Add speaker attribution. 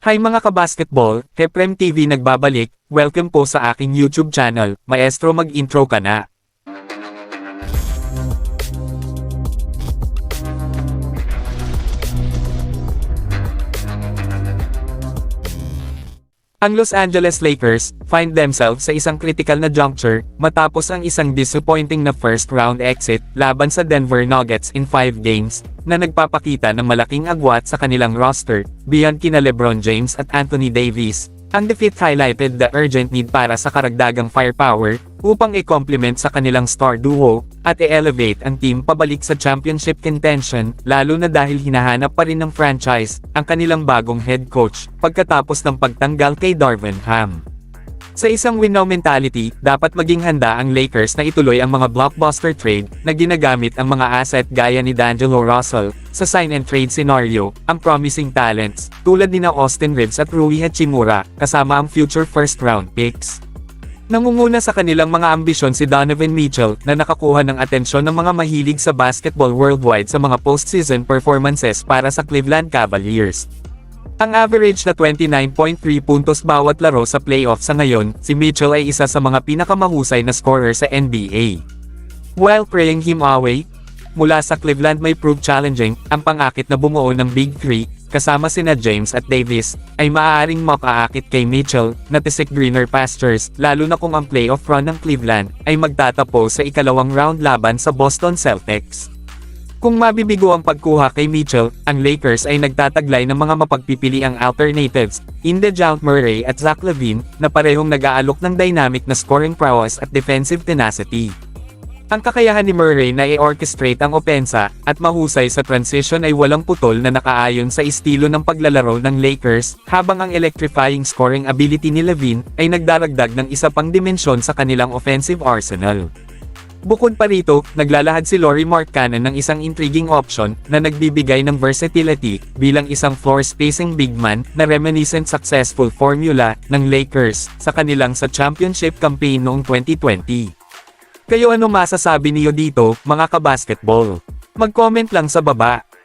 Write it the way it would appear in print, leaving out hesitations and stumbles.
Speaker 1: Hi mga kabasketball, Heprem TV nagbabalik, welcome po sa aking YouTube channel, Maestro mag-intro ka na. Ang Los Angeles Lakers find themselves sa isang critical na juncture matapos ang isang disappointing na first round exit laban sa Denver Nuggets in 5 games na nagpapakita ng malaking agwat sa kanilang roster beyond kina LeBron James at Anthony Davis. Ang defeat highlighted the urgent need para sa karagdagang firepower upang i-complement sa kanilang star duo at i-elevate ang team pabalik sa championship contention, lalo na dahil hinahanap pa rin ng franchise ang kanilang bagong head coach pagkatapos ng pagtanggal kay Darvin Ham. Sa isang win-now mentality, dapat maging handa ang Lakers na ituloy ang mga blockbuster trade na ginagamit ang mga asset gaya ni D'Angelo Russell sa sign-and-trade scenario, ang promising talents tulad ni Austin Reeves at Rui Hachimura kasama ang future first-round picks. Nangunguna sa kanilang mga ambisyon si Donovan Mitchell na nakakuha ng atensyon ng mga mahilig sa basketball worldwide sa mga postseason performances para sa Cleveland Cavaliers. Ang average na 29.3 puntos bawat laro sa playoff sa ngayon, si Mitchell ay isa sa mga pinakamahusay na scorer sa NBA. While praying him away, mula sa Cleveland may prove challenging, ang pangakit na bumuo ng Big Three, kasama sina James at Davis, ay maaaring makaakit kay Mitchell na tisik greener pastures, lalo na kung ang playoff run ng Cleveland ay magtatapo sa ikalawang round laban sa Boston Celtics. Kung mabibigo ang pagkuha kay Mitchell, ang Lakers ay nagtataglay ng mga mapagpipiliang alternatives, in DeJounte Murray at Zach LaVine, na parehong nag-aalok ng dynamic na scoring prowess at defensive tenacity. Ang kakayahan ni Murray na i-orchestrate ang opensa, at mahusay sa transition ay walang putol na nakaayon sa estilo ng paglalaro ng Lakers, habang ang electrifying scoring ability ni LaVine ay nagdaragdag ng isa pang dimensyon sa kanilang offensive arsenal. Bukod pa rito, naglalahad si Lauri Markkanen ng isang intriguing option na nagbibigay ng versatility bilang isang floor-spacing big man na reminiscent successful formula ng Lakers sa kanilang sa championship campaign noong 2020. Kayo ano masasabi niyo dito, mga kabasketball? Mag-comment lang sa baba.